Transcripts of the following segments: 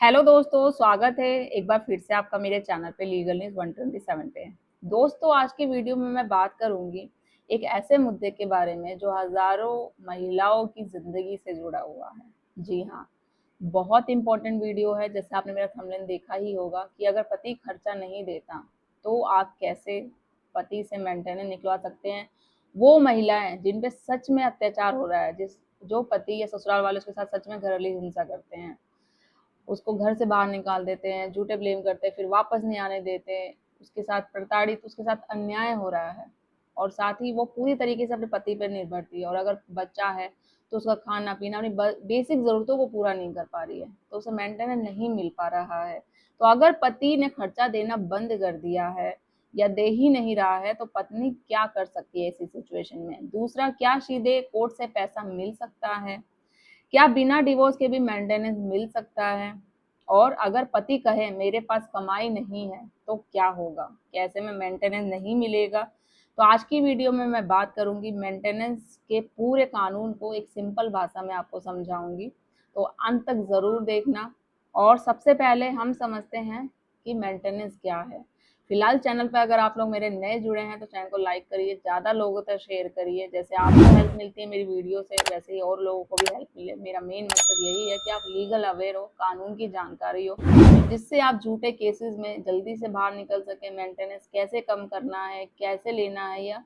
Hello दोस्तों, स्वागत है एक बार फिर से आपका मेरे चैनल पे लीगल न्यूज 127 पे। दोस्तों, आज की वीडियो में मैं बात करूंगी एक ऐसे मुद्दे के बारे में जो हजारों महिलाओं की जिंदगी से जुड़ा हुआ है। जी हाँ, बहुत इंपॉर्टेंट वीडियो है। जैसे आपने मेरा थंबनेल देखा ही होगा कि अगर पति खर्चा नहीं देता तो आप कैसे पति से मेंटेनेंस निकलवा सकते हैं। वो महिलाएं जिन पे सच में अत्याचार हो रहा है, जिस जो पति या ससुराल वाले उसके साथ सच में घरेलू हिंसा करते हैं, उसको घर से बाहर निकाल देते हैं, झूठे ब्लेम करते हैं, फिर वापस नहीं आने देते, उसके साथ प्रताड़ित, उसके साथ अन्याय हो रहा है और साथ ही वो पूरी तरीके से अपने पति पर निर्भर थी और अगर बच्चा है तो उसका खाना पीना, अपनी बेसिक ज़रूरतों को पूरा नहीं कर पा रही है, तो उसे मेंटेनेंस नहीं मिल पा रहा है। तो अगर पति ने खर्चा देना बंद कर दिया है या दे ही नहीं रहा है तो पत्नी क्या कर सकती है ऐसी सिचुएशन में? दूसरा, क्या सीधे कोर्ट से पैसा मिल सकता है? क्या बिना डिवोर्स के भी मेंटेनेंस मिल सकता है? और अगर पति कहे मेरे पास कमाई नहीं है तो क्या होगा? कैसे में मेंटेनेंस नहीं मिलेगा? तो आज की वीडियो में मैं बात करूंगी मेंटेनेंस के पूरे कानून को, एक सिंपल भाषा में आपको समझाऊंगी, तो अंत तक जरूर देखना। और सबसे पहले हम समझते हैं कि मेंटेनेंस क्या है। फिलहाल चैनल पर अगर आप लोग मेरे नए जुड़े हैं तो चैनल को लाइक करिए, ज़्यादा लोगों तक शेयर करिए। जैसे आपको हेल्प मिलती है मेरी वीडियो से, वैसे ही और लोगों को भी हेल्प मिले। मेरा मेन मकसद यही है कि आप लीगल अवेयर हो, कानून की जानकारी हो, जिससे आप झूठे केसेस में जल्दी से बाहर निकल सके। मेंटेनेंस कैसे कम करना है, कैसे लेना है, या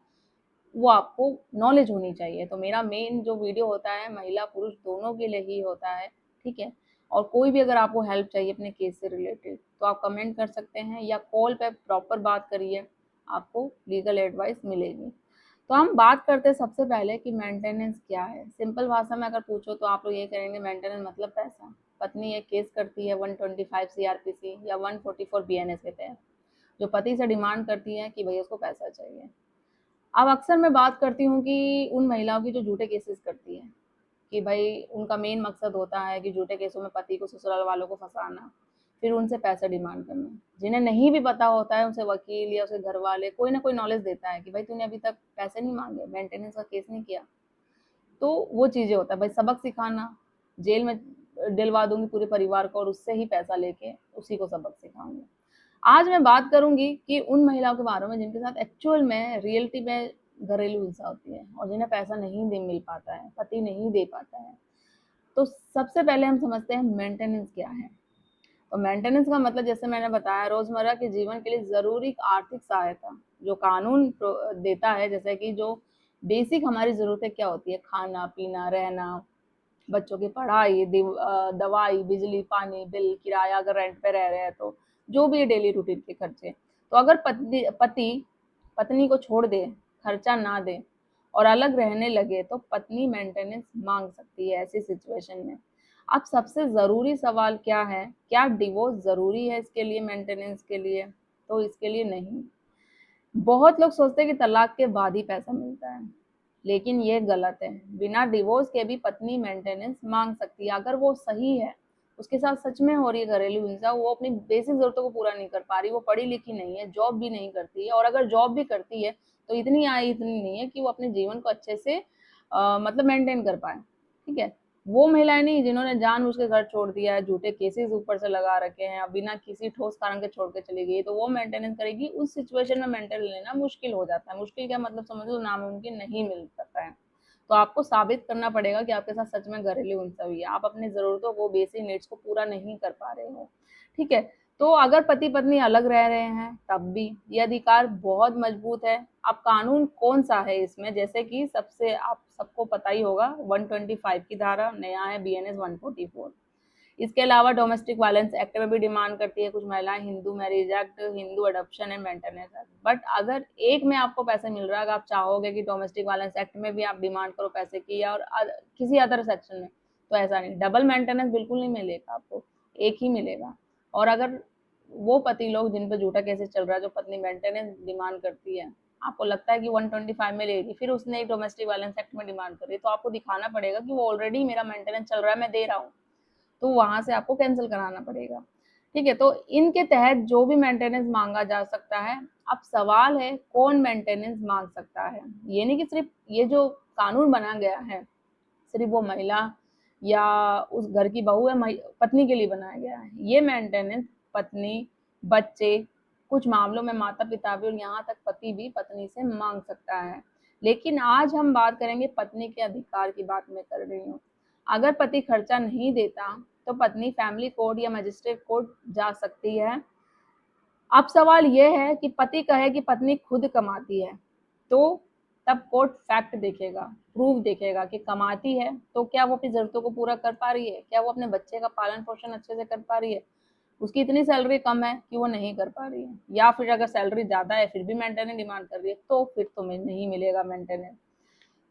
वो आपको नॉलेज होनी चाहिए। तो मेरा मेन जो वीडियो होता है महिला पुरुष दोनों के लिए ही होता है, ठीक है। और कोई भी अगर आपको हेल्प चाहिए अपने केस से रिलेटेड तो आप कमेंट कर सकते हैं या कॉल पे प्रॉपर बात करिए, आपको लीगल एडवाइस मिलेगी। तो हम बात करते हैं सबसे पहले कि मेंटेनेंस क्या है। सिंपल भाषा में अगर पूछो तो आप लोग ये करेंगे मेंटेनेंस मतलब पैसा। पत्नी एक केस करती है 125 सीआरपीसी या 144 बीएनएस के तहत, जो पति से डिमांड करती है कि भैया उसको पैसा चाहिए। अब अक्सर मैं बात करती हूँ कि उन महिलाओं की जो झूठे केसेस करती हैं, कि भाई उनका मेन मकसद होता है कि झूठे केसों में पति को ससुराल वालों को फंसाना, फिर उनसे पैसा डिमांड करना। जिन्हें नहीं भी पता होता है उनसे वकील या उसके घर वाले कोई ना कोई नॉलेज देता है कि भाई तूने अभी तक पैसे नहीं मांगे, मेंटेनेंस का केस नहीं किया, तो वो चीजें होता है भाई सबक सिखाना। जेल में दिलवा दूंगी पूरे परिवार को और उससे ही पैसा लेके उसी को सबक सिखाऊंगी। आज मैं बात करूंगी कि उन महिलाओं के बारे में जिनके साथ एक्चुअल में रियलिटी में घरेलू हिंसा होती है और जिन्हें पैसा नहीं दे मिल पाता है, पति नहीं दे पाता है। तो सबसे पहले हम समझते हैं मेंटेनेंस क्या है। तो मेंटेनेंस का मतलब जैसे मैंने बताया, रोजमर्रा के जीवन के लिए जरूरी आर्थिक सहायता जो कानून देता है। जैसे कि जो बेसिक हमारी जरूरतें क्या होती है, खाना पीना रहना, बच्चों की पढ़ाई, दवाई, बिजली पानी बिल, किराया अगर रेंट पे रह रहे हैं तो जो भी डेली रूटीन के खर्चे। तो अगर पति पत्नी को छोड़ दे, खर्चा ना दे और अलग रहने लगे तो पत्नी मेंटेनेंस मांग सकती है ऐसी सिचुएशन में। अब सबसे ज़रूरी सवाल क्या है, क्या डिवोर्स ज़रूरी है इसके लिए, मेंटेनेंस के लिए? तो इसके लिए नहीं। बहुत लोग सोचते हैं कि तलाक के बाद ही पैसा मिलता है, लेकिन ये गलत है। बिना डिवोर्स के भी पत्नी मेंटेनेंस मांग सकती है अगर वो सही है, उसके साथ सच में हो रही है घरेलू हिंसा, वो अपनी बेसिक जरूरतों को पूरा नहीं कर पा रही, वो पढ़ी लिखी नहीं है, जॉब भी नहीं करती है, और अगर जॉब भी करती है तो इतनी आय इतनी नहीं है कि वो अपने जीवन को अच्छे से मतलब मेंटेन कर पाए, ठीक है। वो महिलाएं नहीं जिन्होंने जानबूझ के घर छोड़ दिया है, झूठे केसेस ऊपर से लगा रखे हैं, अब बिना किसी ठोस कारण के छोड़ के चली गई, तो वो मेंटेनेंस करेगी। उस सिचुएशन में मेंटेन लेना मुश्किल हो जाता है। मुश्किल क्या मतलब समझ लो, नामुमकिन नहीं मिल सकता है। तो आपको साबित करना पड़ेगा कि आपके साथ सच में घरेलू हिंसा हुई है, आप अपनी जरूरतों को, बेसिक नीड्स को पूरा नहीं कर पा रहे हो, ठीक है। तो अगर पति पत्नी अलग रह रहे हैं तब भी ये अधिकार बहुत मजबूत है। अब कानून कौन सा है इसमें, जैसे कि सबसे आप सबको पता ही होगा 125 की धारा, नया है बीएनएस 144। इसके अलावा डोमेस्टिक वायलेंस एक्ट में भी डिमांड करती है कुछ महिलाएं, Hindu marriage act, Hindu adoption and maintenance act. But अगर एक में आपको पैसे मिल रहा है, अगर आप चाहोगे कि डोमेस्टिक वायलेंस एक्ट में भी आप डिमांड करो पैसे की, और किसी अदर सेक्शन में, तो ऐसा नहीं, डबल मेंटेनेंस बिल्कुल नहीं मिलेगा आपको, एक ही मिलेगा। और अगर वो पति लोग जिन पर झूठा केसेस चल रहा है, जो पत्नी मेंटेनेंस डिमांड करती है, आपको लगता है कि 125 में लेगी, फिर उसने एक डोमेस्टिक वायलेंस एक्ट में डिमांड करी, तो आपको दिखाना पड़ेगा कि वो ऑलरेडी मेरा मेंटेनेंस चल रहा है, मैं दे रहा हूँ, तो वहां से आपको कैंसिल कराना पड़ेगा, ठीक है। तो इनके तहत जो भी मेंटेनेंस मांगा जा सकता है। अब सवाल है कौन मेंटेनेंस मांग सकता है। ये नहीं कि सिर्फ ये जो कानून बना गया है सिर्फ वो महिला या उस घर की बहू है पत्नी के लिए बनाया गया है। ये मेंटेनेंस पत्नी, बच्चे, कुछ मामलों में माता पिता भी और यहाँ तक पति भी पत्नी से मांग सकता है। लेकिन आज हम बात करेंगे पत्नी के अधिकार की, बात मैं कर रही हूँ। अगर पति खर्चा नहीं देता तो पत्नी फैमिली कोर्ट या मजिस्ट्रेट कोर्ट जा सकती है। अब सवाल ये है कि पति कहे कि पत्नी खुद कमाती है, तो तब कोर्ट फैक्ट देखेगा, प्रूफ देखेगा कि कमाती है तो क्या वो अपनी जरूरतों को पूरा कर पा रही है, क्या वो अपने बच्चे का पालन पोषण अच्छे से कर पा रही है, उसकी इतनी सैलरी कम है कि वो नहीं कर पा रही है, या फिर अगर सैलरी ज्यादा है फिर भी मेंटेनेंस डिमांड कर रही है, तो फिर तुम्हें नहीं मिलेगा मेंटेनेंस।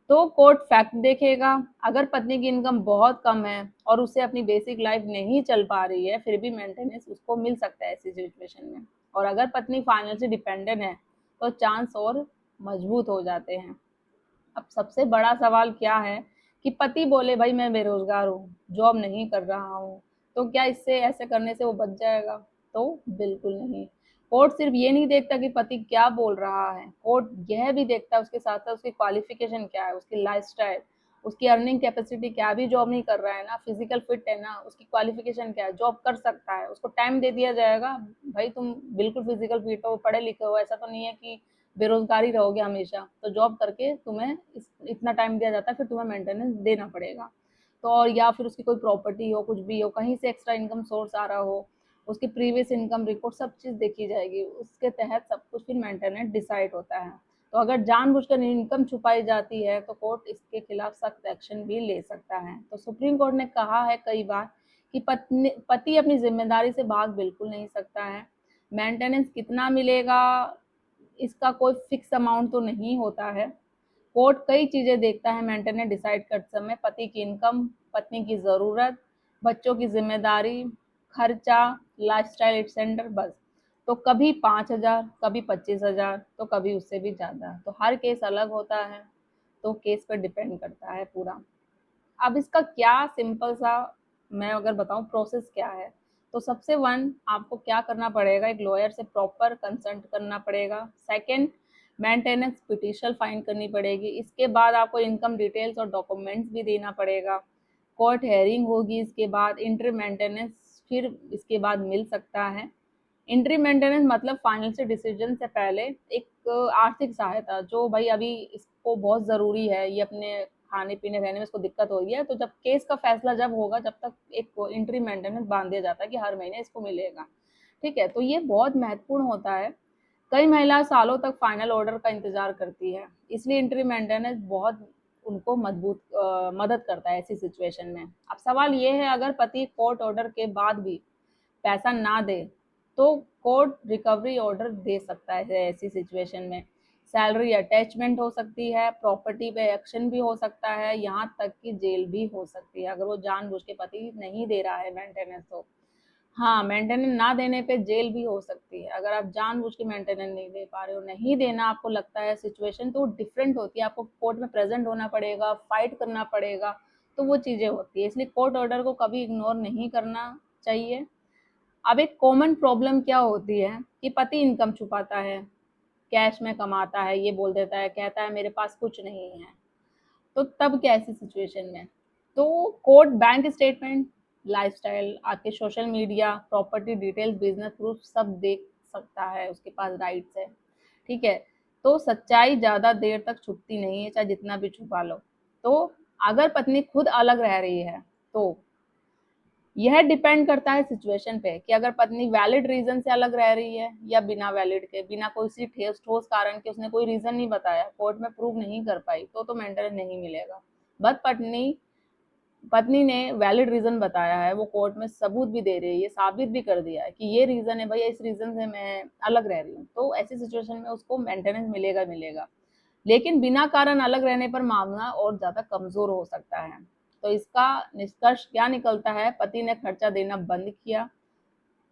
तो कोर्ट फैक्ट देखेगा। अगर पत्नी की इनकम बहुत कम है और उससे अपनी बेसिक लाइफ नहीं चल पा रही है, फिर भी मेंटेनेंस उसको मिल सकता है ऐसी सिचुएशन में। और अगर पत्नी फाइनेंशियली डिपेंडेंट है तो चांस और मजबूत हो जाते हैं। अब सबसे बड़ा सवाल क्या है कि पति बोले भाई मैं बेरोजगार हूँ, जॉब नहीं कर रहा हूँ, तो क्या इससे ऐसे करने से वो बच जाएगा? तो बिल्कुल नहीं। कोर्ट सिर्फ ये नहीं देखता कि पति क्या बोल रहा है, कोर्ट यह भी देखता है उसके साथ साथ उसकी क्वालिफिकेशन क्या है, उसकी लाइफस्टाइल, उसकी अर्निंग कैपेसिटी, क्या भी जॉब नहीं कर रहा है ना, फिजिकल फिट है ना, उसकी क्वालिफिकेशन क्या है, जॉब कर सकता है, उसको टाइम दे दिया जाएगा। भाई तुम बिल्कुल फिजिकल फिट हो, पढ़े लिखे हो, ऐसा तो नहीं है कि बेरोजगारी रहोगे हमेशा, तो जॉब करके तुम्हें इतना टाइम दिया जाता है, फिर तुम्हें मेंटेनेंस देना पड़ेगा। तो और या फिर उसकी कोई प्रॉपर्टी हो, कुछ भी हो, कहीं से एक्स्ट्रा इनकम सोर्स आ रहा हो, उसकी प्रीवियस इनकम रिपोर्ट, सब चीज़ देखी जाएगी, उसके तहत सब कुछ फिर मेंटेनेंस डिसाइड होता है। तो अगर जानबूझकर इनकम छुपाई जाती है तो कोर्ट इसके खिलाफ सख्त एक्शन भी ले सकता है। तो सुप्रीम कोर्ट ने कहा है कई बार कि पति अपनी जिम्मेदारी से भाग बिल्कुल नहीं सकता है। मेंटेनेंस कितना मिलेगा इसका कोई फिक्स अमाउंट तो नहीं होता है। कोर्ट कई चीजें देखता है मेंटेनेंस डिसाइड करते समय, पति की इनकम, पत्नी की जरूरत, बच्चों की जिम्मेदारी, खर्चा, लाइफस्टाइल एक्सटेंडर, बस। तो कभी 5,000, कभी 25,000, तो कभी उससे भी ज्यादा। तो हर केस अलग होता है, तो केस पर डिपेंड करता है पूरा। अब इसका क्या सिंपल सा मैं अगर बताऊं प्रोसेस क्या है, तो सबसे वन आपको क्या करना पड़ेगा, एक लॉयर से प्रॉपर कंसल्ट करना पड़ेगा। सेकंड, मेंटेनेंस पिटिशन फाइल करनी पड़ेगी। इसके बाद आपको इनकम डिटेल्स और डॉक्यूमेंट्स भी देना पड़ेगा। कोर्ट हेयरिंग होगी, इसके बाद इंटर मेंटेनेंस फिर इसके बाद मिल सकता है। इंट्री मेंटेनेंस मतलब फाइनेंशियल डिसीजन से पहले एक आर्थिक सहायता, जो भाई अभी इसको बहुत ज़रूरी है, ये अपने खाने पीने रहने में इसको दिक्कत हो रही है, तो जब केस का फैसला जब होगा, जब तक एक इंट्री मेंटेनेंस बांध दिया जाता है कि हर महीने इसको मिलेगा। ठीक है, तो ये बहुत महत्वपूर्ण होता है। कई महिला सालों तक फाइनल ऑर्डर का इंतजार करती है, इसलिए इंट्री मेंटेनेंस बहुत उनको मदद करता है ऐसी सिचुएशन में। अब सवाल ये है, अगर पति कोर्ट ऑर्डर के बाद भी पैसा ना दे तो कोर्ट रिकवरी ऑर्डर दे सकता है ऐसी सिचुएशन में। सैलरी अटैचमेंट हो सकती है, प्रॉपर्टी पे एक्शन भी हो सकता है, यहाँ तक कि जेल भी हो सकती है अगर वो जानबूझ के पति नहीं दे रहा है मेंटेनेंस तो। हाँ, मेंटेनेंस ना देने पे जेल भी हो सकती है। अगर आप जानबूझ के मेंटेनेंस नहीं दे पा रहे हो, नहीं देना आपको लगता है सिचुएशन, तो डिफरेंट होती है, आपको कोर्ट में प्रेजेंट होना पड़ेगा, फाइट करना पड़ेगा, तो वो चीज़ें होती है। इसलिए कोर्ट ऑर्डर को कभी इग्नोर नहीं करना चाहिए। अब एक कॉमन प्रॉब्लम क्या होती है कि पति इनकम छुपाता है, कैश में कमाता है, ये बोल देता है, कहता है मेरे पास कुछ नहीं है, तो तब क्या ऐसी सिचुएशन में? तो कोर्ट बैंक स्टेटमेंट, लाइफस्टाइल, आपके social media, property details, business proof सब देख सकता है, उसके पास राइट्स है। ठीक है, तो सच्चाई ज्यादा देर तक छुपती नहीं है, चाहे जितना भी छुपा लो। तो अगर पत्नी खुद अलग रह रही है तो यह डिपेंड करता है सिचुएशन पे कि अगर पत्नी वैलिड रीजन से अलग रह रही है या बिना वैलिड के, बिना कोई सी ठोस कारण के, उसने कोई रीजन नहीं बताया, कोर्ट में प्रूव नहीं कर पाई, तो मेंटेनेंस नहीं मिलेगा। बट पत्नी पत्नी ने वैलिड रीजन बताया है, वो कोर्ट में सबूत भी दे रही है, ये साबित भी कर दिया है कि ये रीजन है भैया, इस रीजन से मैं अलग रह रही हूँ, तो ऐसी सिचुएशन में उसको मेंटेनेंस मिलेगा मिलेगा। लेकिन बिना कारण अलग रहने पर मामला और ज्यादा कमजोर हो सकता है। तो इसका निष्कर्ष क्या निकलता है, पति ने खर्चा देना बंद किया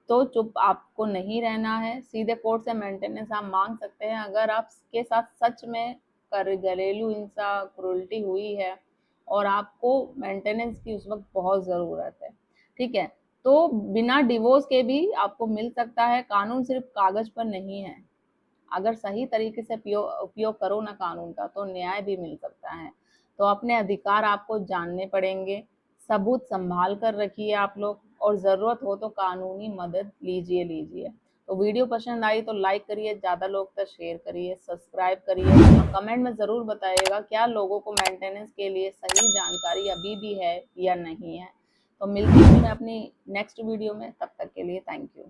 तो चुप आपको नहीं रहना है, सीधे कोर्ट से मेंटेनेंस आप मांग सकते हैं। अगर आपके साथ सच में कर घरेलू हिंसा, क्रूरल्टी हुई है और आपको मेंटेनेंस की उस वक्त बहुत ज़रूरत है, ठीक है, तो बिना डिवोर्स के भी आपको मिल सकता है। कानून सिर्फ कागज पर नहीं है, अगर सही तरीके से उपयोग करो ना कानून का, तो न्याय भी मिल सकता है। तो अपने अधिकार आपको जानने पड़ेंगे, सबूत संभाल कर रखिए आप लोग, और ज़रूरत हो तो कानूनी मदद लीजिए। तो वीडियो पसंद आई तो लाइक करिए, ज़्यादा लोग तक शेयर करिए, सब्सक्राइब करिए और कमेंट में ज़रूर बताइएगा क्या लोगों को मेंटेनेंस के लिए सही जानकारी अभी भी है या नहीं है। तो मिलती हूँ मैं अपनी नेक्स्ट वीडियो में, तब तक के लिए थैंक यू।